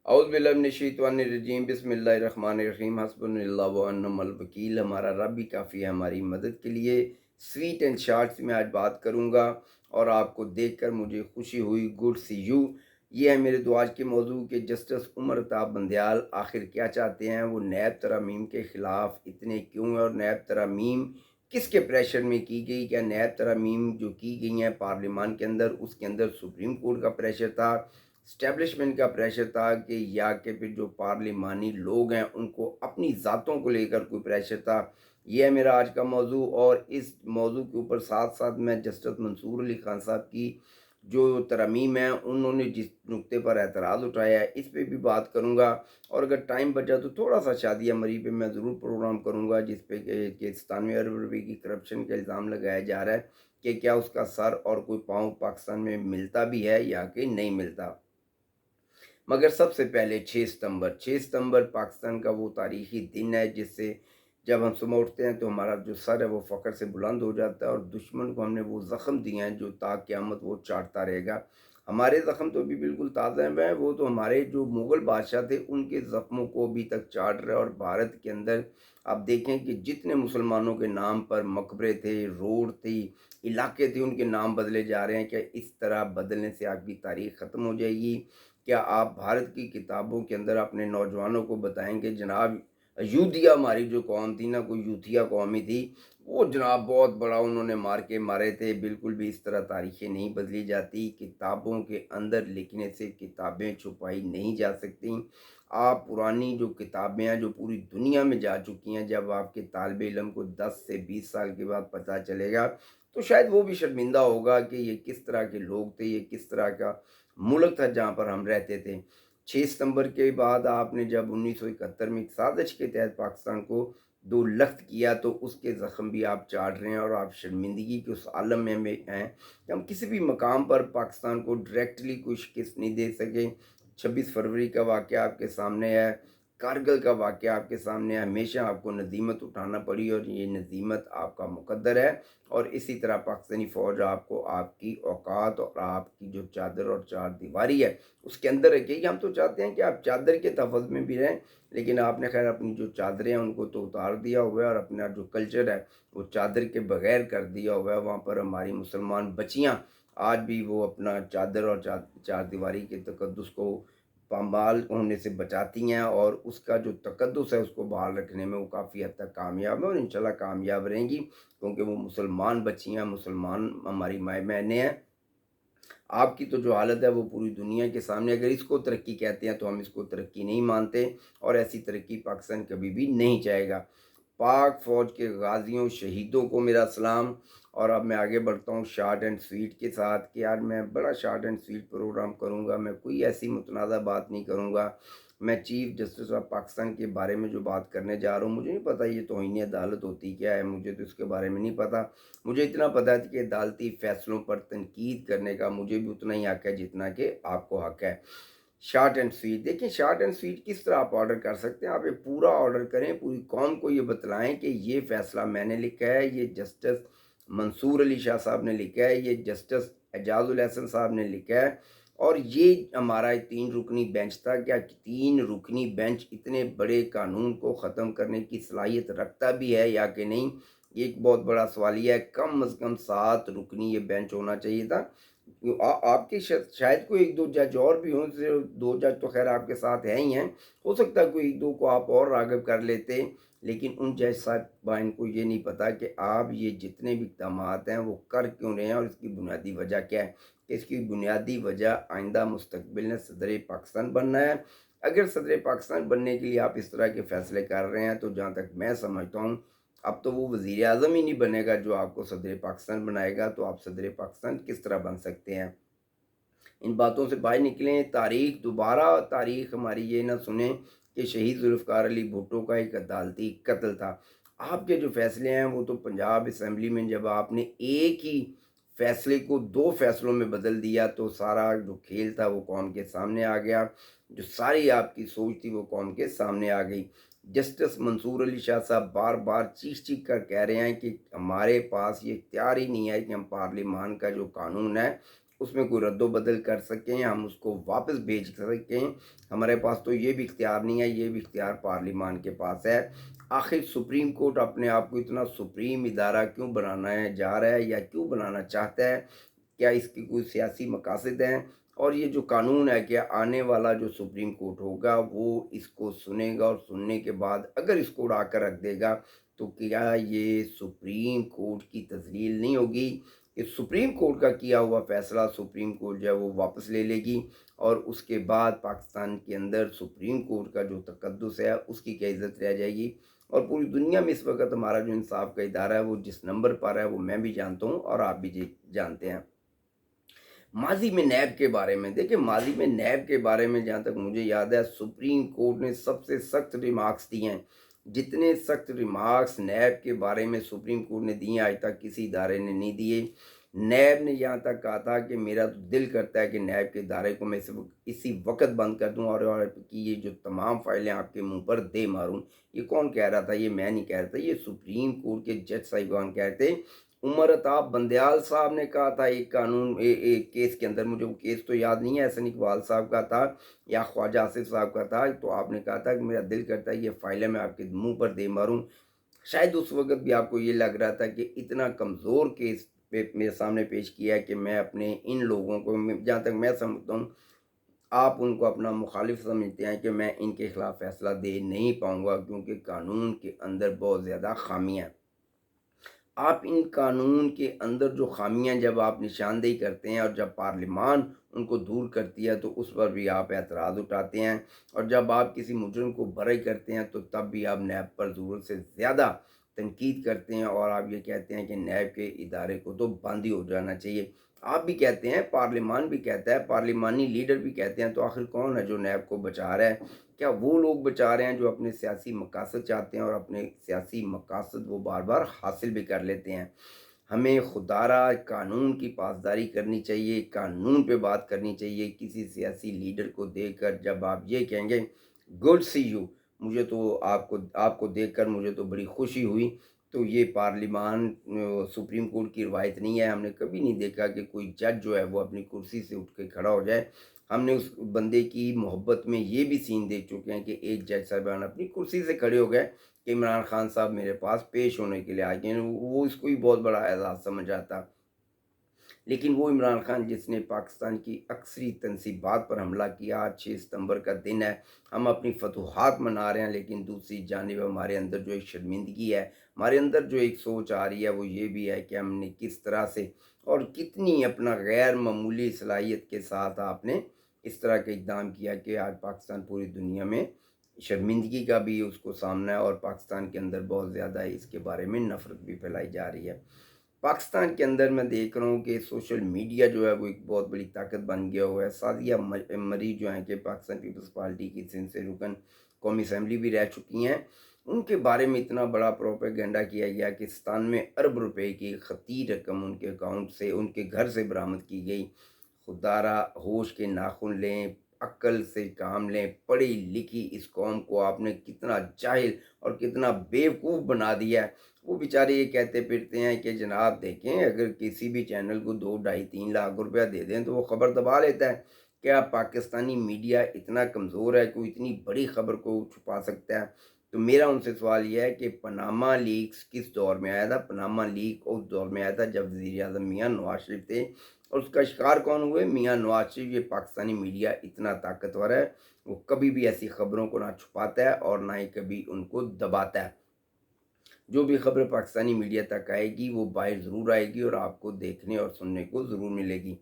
औज़ु बिल्लाहि मिनश्शैतानिर्रजीम बिस्मिल्लाहिर्रहमानिर्रहीम हस्बुनल्लाहु व निअमल वकील। हमारा रब भी काफ़ी है हमारी मदद के लिए। स्वीट एंड शॉर्ट्स में आज बात करूँगा और आपको देखकर मुझे खुशी हुई। Good see you. ये है मेरे दुआज के मौजू के जस्टिस उमर अताब बंदयाल आखिर क्या चाहते हैं, वो नैब तरमीम के ख़िलाफ़ इतने क्यों हैं और नैब तरमीम किसके प्रेशर में की गई। क्या नैब तरमीम जो की गई हैं पार्लियामान के अंदर, उसके अंदर सुप्रीम कोर्ट का प्रेशर था, स्टैब्लिशमेंट का प्रेशर था, कि या कि फिर जो पार्लिमानी लोग हैं उनको अपनी ज़ातों को लेकर कोई प्रेशर था। ये है मेरा आज का मौजू। और इस मौजू के ऊपर साथ साथ मैं जस्टिस मंसूर अली खान साहब की जो तरमीम है, उन्होंने जिस नुक्ते पर एतराज़ उठाया है, इस पे भी बात करूँगा। और अगर टाइम बचा तो थोड़ा सा शादिया मरी पे मैं ज़रूर प्रोग्राम करूँगा, जिस पे कि 97 अरब रुपये की करप्शन का इल्ज़ाम लगाया जा रहा है कि क्या उसका सर और कोई पाँव पाकिस्तान में मिलता भी है या कि नहीं मिलता। मगर सबसे पहले 6 सितंबर पाकिस्तान का वो तारीख़ी दिन है, जिससे जब हम सुबह उठते हैं तो हमारा जो सर है वो फ़ख्र से बुलंद हो जाता है और दुश्मन को हमने वो ज़ख़म दिए हैं जो ता क़यामत वो चाटता रहेगा। हमारे ज़ख़म तो अभी बिल्कुल ताज़ा हैं, वो तो हमारे जो मुग़ल बादशाह थे उनके ज़ख़्मों को अभी तक चाट रहे हैं। और भारत के अंदर आप देखें कि जितने मुसलमानों के नाम पर मकबरे थे, रोड थी, इलाके थे, उनके नाम बदले जा रहे हैं। क्या इस तरह बदलने से आपकी तारीख़ ख़त्म हो जाएगी? क्या आप भारत की किताबों के अंदर अपने नौजवानों को बताएंगे जनाब यूथिया हमारी जो कौम थी ना, कोई यूथिया कौम ही थी, वो जनाब बहुत बड़ा उन्होंने मार के मारे थे। बिल्कुल भी इस तरह तारीखें नहीं बदली जाती। किताबों के अंदर लिखने से किताबें छुपाई नहीं जा सकती। आप पुरानी जो किताबें हैं जो पूरी दुनिया में जा चुकी हैं, जब आपके तालिब इल्म को 10 से 20 साल के बाद पता चलेगा तो शायद वो भी शर्मिंदा होगा कि ये किस तरह के लोग थे, ये किस तरह का मुल्क था जहाँ पर हम रहते थे। 6 सितंबर के बाद आपने जब 1971 में एक साजिश के तहत पाकिस्तान को दो लख्त किया तो उसके ज़ख्म भी आप चाट रहे हैं और आप शर्मिंदगी के उस आलम में हैं कि हम किसी भी मकाम पर पाकिस्तान को डायरेक्टली कोई शिकस्त नहीं दे सके। 26 फरवरी का वाक़या आपके सामने है, कारगिल का वाक़या आपके सामने है। हमेशा आपको नज़ीमत उठाना पड़ी और ये नज़ीमत आपका मुक़द्दर है। और इसी तरह पाकिस्तानी फ़ौज आपको आपकी औकात और आपकी जो चादर और चार दीवारी है उसके अंदर रखेगी। हम तो चाहते हैं कि आप चादर के तहफ़्फ़ुज़ में भी रहें, लेकिन आपने खैर अपनी जो चादरें हैं उनको तो उतार दिया हुआ है और अपना जो कल्चर है वो चादर के बगैर कर दिया हुआ है। वहाँ पर हमारी मुसलमान बच्चियाँ आज भी वो अपना चादर और चार दीवारी के तकद्दुस को पामाल होने से बचाती हैं और उसका जो तकद्दुस है उसको बहाल रखने में वो काफ़ी हद तक कामयाब है और इंशाल्लाह कामयाब रहेंगी, क्योंकि वो मुसलमान बच्चियाँ, मुसलमान हमारी माँ-बहनें हैं। आपकी तो जो हालत है वो पूरी दुनिया के सामने, अगर इसको तरक्की कहते हैं तो हम इसको तरक्की नहीं मानते और ऐसी तरक्की पाकिस्तान कभी भी नहीं चाहेगा। पाक फ़ौज के गाज़ियों, शहीदों को मेरा सलाम। और अब मैं आगे बढ़ता हूँ शॉर्ट एंड स्वीट के साथ कि आज मैं बड़ा शॉर्ट एंड स्वीट प्रोग्राम करूँगा। मैं कोई ऐसी मुतनाज़ा बात नहीं करूँगा। मैं चीफ़ जस्टिस ऑफ पाकिस्तान के बारे में जो बात करने जा रहा हूँ, मुझे नहीं पता ये तौहीन अदालत होती क्या है, मुझे तो इसके बारे में नहीं पता। मुझे इतना पता है कि अदालती फ़ैसलों पर तनकीद करने का मुझे भी उतना ही हक़ है जितना कि आपको हक़ है। शॉर्ट एंड स्वीट देखिए, शॉर्ट एंड स्वीट किस तरह आप ऑर्डर कर सकते हैं। आप ये पूरा ऑर्डर करें, पूरी कौम को ये बतलाएं कि ये फ़ैसला मैंने लिखा है, ये जस्टिस मंसूर अली शाह साहब ने लिखा है, ये जस्टिस एजाजुल हसन साहब ने लिखा है और ये हमारा एक 3 रुकनी बेंच था। क्या 3 रुकनी बेंच इतने बड़े कानून को ख़त्म करने की सलाहियत रखता भी है या कि नहीं, ये एक बहुत बड़ा सवालिया है। कम अज़ कम 7 रुकनी ये बेंच होना चाहिए था। आपके शायद कोई 1-2 जज और भी हों, सिर्फ 2 जज तो खैर आपके साथ हैं ही हैं। हो सकता है कोई 1-2 को आप और राग़िब कर लेते, लेकिन उन जज साहिबान को ये नहीं पता कि आप ये जितने भी इक़दामात हैं वो कर क्यों रहे हैं और इसकी बुनियादी वजह क्या है। इसकी बुनियादी वजह आइंदा मुस्तक़बिल में सदर पाकिस्तान बनना है। अगर सदर पाकिस्तान बनने के लिए आप इस तरह के फ़ैसले कर रहे हैं तो जहाँ तक मैं समझता हूँ अब तो वो वज़ीर आज़म ही नहीं बनेगा जो आपको सदर पाकिस्तान बनाएगा, तो आप सदर पाकिस्तान किस तरह बन सकते हैं। इन बातों से बाहर निकलें। दोबारा तारीख़ हमारी ये ना सुने कि शहीद ज़ुल्फ़िकार अली भुट्टो का एक अदालती कत्ल था। आपके जो फ़ैसले हैं वो तो पंजाब असम्बली में जब आपने एक ही फ़ैसले को 2 फ़ैसलों में बदल दिया तो सारा जो खेल था वो कौम के सामने आ गया। जो सारी आपकी सोच थी वो कौम के सामने आ गई। जस्टिस मंसूर अली शाह साहब बार-बार चीख-चीख कर कह रहे हैं कि हमारे पास ये इख्तियार ही नहीं है कि हम पार्लिमान का जो कानून है اس میں کوئی رد و بدل کر سکیں، ہم اس کو واپس بھیج سکیں، ہمارے پاس تو یہ بھی اختیار نہیں ہے، یہ بھی اختیار پارلیمان کے پاس ہے۔ آخر سپریم کورٹ اپنے آپ کو اتنا سپریم ادارہ کیوں بنانا ہے جا رہا ہے یا کیوں بنانا چاہتا ہے؟ کیا اس کی کوئی سیاسی مقاصد ہیں؟ اور یہ جو قانون ہے کہ آنے والا جو سپریم کورٹ ہوگا وہ اس کو سنے گا، اور سننے کے بعد اگر اس کو اڑا کر رکھ دے گا تو کیا یہ سپریم کورٹ کی تذلیل نہیں ہوگی کہ سپریم کورٹ کا کیا ہوا فیصلہ سپریم کورٹ جو ہے وہ واپس لے لے گی، اور اس کے بعد پاکستان کے اندر سپریم کورٹ کا جو تقدس ہے اس کی کیا عزت رہ جائے گی؟ اور پوری دنیا میں اس وقت ہمارا جو انصاف کا ادارہ ہے وہ جس نمبر پر ہے وہ میں بھی جانتا ہوں اور آپ بھی جانتے ہیں۔ ماضی میں نیب کے بارے میں دیکھیں، ماضی میں نیب کے بارے میں جہاں تک مجھے یاد ہے سپریم کورٹ نے سب سے سخت ریمارکس دیے ہیں، جتنے سخت ریمارکس نیب کے بارے میں سپریم کورٹ نے دیے آج تک کسی ادارے نے نہیں دیے۔ نیب نے یہاں تک کہا تھا کہ میرا تو دل کرتا ہے کہ نیب کے ادارے کو میں اسی وقت بند کر دوں اور کہ یہ جو تمام فائلیں آپ کے منہ پر دے ماروں۔ یہ کون کہہ رہا تھا؟ یہ میں نہیں کہہ رہا تھا، یہ سپریم کورٹ کے جج صاحبان کہتے۔ عمر عطاب بندیال صاحب نے کہا تھا ایک قانون ایک کیس کے اندر، مجھے وہ کیس تو یاد نہیں ہے، احسن اقبال صاحب کا تھا یا خواجہ آصف صاحب کا تھا، تو آپ نے کہا تھا کہ میرا دل کرتا ہے یہ فائلیں میں آپ کے منہ پر دے ماروں۔ شاید اس وقت بھی آپ کو یہ لگ رہا تھا کہ اتنا کمزور کیس میرے سامنے پیش کیا ہے کہ میں اپنے ان لوگوں کو، جہاں تک میں سمجھتا ہوں آپ ان کو اپنا مخالف سمجھتے ہیں، کہ میں ان کے خلاف فیصلہ دے نہیں پاؤں گا کیونکہ قانون کے اندر بہت زیادہ خامیاں ہیں۔ آپ ان قانون کے اندر جو خامیاں جب آپ نشاندہی کرتے ہیں اور جب پارلیمان ان کو دور کرتی ہے تو اس پر بھی آپ اعتراض اٹھاتے ہیں، اور جب آپ کسی مجرم کو بری کرتے ہیں تو تب بھی آپ نیب پر ضرورت سے زیادہ تنقید کرتے ہیں، اور آپ یہ کہتے ہیں کہ نیب کے ادارے کو تو بند ہی ہو جانا چاہیے۔ آپ بھی کہتے ہیں، پارلیمان بھی کہتا ہے، پارلیمانی لیڈر بھی کہتے ہیں، تو آخر کون ہے جو نیب کو بچا رہا ہے؟ کیا وہ لوگ بچا رہے ہیں جو اپنے سیاسی مقاصد چاہتے ہیں اور اپنے سیاسی مقاصد وہ بار بار حاصل بھی کر لیتے ہیں؟ ہمیں خدا را قانون کی پاسداری کرنی چاہیے، قانون پہ بات کرنی چاہیے۔ کسی سیاسی لیڈر کو دیکھ کر جب آپ یہ کہیں گے گڈ سی یو، مجھے تو آپ کو دیکھ کر مجھے تو بڑی خوشی ہوئی، تو یہ پارلیمان سپریم کورٹ کی روایت نہیں ہے۔ ہم نے کبھی نہیں دیکھا کہ کوئی جج جو ہے وہ اپنی کرسی سے اٹھ کے کھڑا ہو جائے۔ ہم نے اس بندے کی محبت میں یہ بھی سین دیکھ چکے ہیں کہ ایک جج صاحبان اپنی کرسی سے کھڑے ہو گئے کہ عمران خان صاحب میرے پاس پیش ہونے کے لیے آ گئے، وہ اس کو ہی بہت بڑا اعزاز سمجھ آتا۔ لیکن وہ عمران خان جس نے پاکستان کی اکثری تنصیبات پر حملہ کیا، آج 6 ستمبر کا دن ہے، ہم اپنی فتوحات منا رہے ہیں، لیکن دوسری جانب ہمارے اندر جو ایک شرمندگی ہے، ہمارے اندر جو ایک سوچ آ رہی ہے وہ یہ بھی ہے کہ ہم نے کس طرح سے اور کتنی اپنا غیر معمولی صلاحیت کے ساتھ آپ نے اس طرح کا اقدام کیا کہ آج پاکستان پوری دنیا میں شرمندگی کا بھی اس کو سامنا ہے، اور پاکستان کے اندر بہت زیادہ اس کے بارے میں نفرت بھی پھیلائی جا رہی ہے۔ پاکستان کے اندر میں دیکھ رہا ہوں کہ سوشل میڈیا جو ہے وہ ایک بہت بڑی طاقت بن گیا ہوا ہے۔ سعدیہ مریض جو ہیں کہ پاکستان پیپلز پارٹی کی سندھ سے رکن قومی اسمبلی بھی رہ چکی ہیں، ان کے بارے میں اتنا بڑا پروپیگنڈا کیا گیا کہ 97 ارب روپے کی خطیر رقم ان کے اکاؤنٹ سے، ان کے گھر سے برآمد کی گئی۔ خدا را ہوش کے ناخن لیں، عقل سے کام لیں، پڑھی لکھی اس قوم کو آپ نے کتنا جاہل اور کتنا بیوقوف بنا دیا ہے۔ وہ بیچارے یہ کہتے پھرتے ہیں کہ جناب دیکھیں اگر کسی بھی چینل کو 2 ڈھائی 3 لاکھ روپیہ دے دیں تو وہ خبر دبا لیتا ہے۔ کیا پاکستانی میڈیا اتنا کمزور ہے کہ اتنی بڑی خبر کو چھپا سکتا ہے؟ تو میرا ان سے سوال یہ ہے کہ پاناما لیکس کس دور میں آیا تھا؟ پاناما لیک اس دور میں آیا تھا جب وزیر اعظم میاں نواز شریف تھے، اور اس کا شکار کون ہوئے؟ میاں نواز شریف۔ یہ پاکستانی میڈیا اتنا طاقتور ہے، وہ کبھی بھی ایسی خبروں کو نہ چھپاتا ہے اور نہ ہی کبھی ان کو دباتا ہے۔ جو بھی خبر پاکستانی میڈیا تک آئے گی وہ باہر ضرور آئے گی اور آپ کو دیکھنے اور سننے کو ضرور ملے گی۔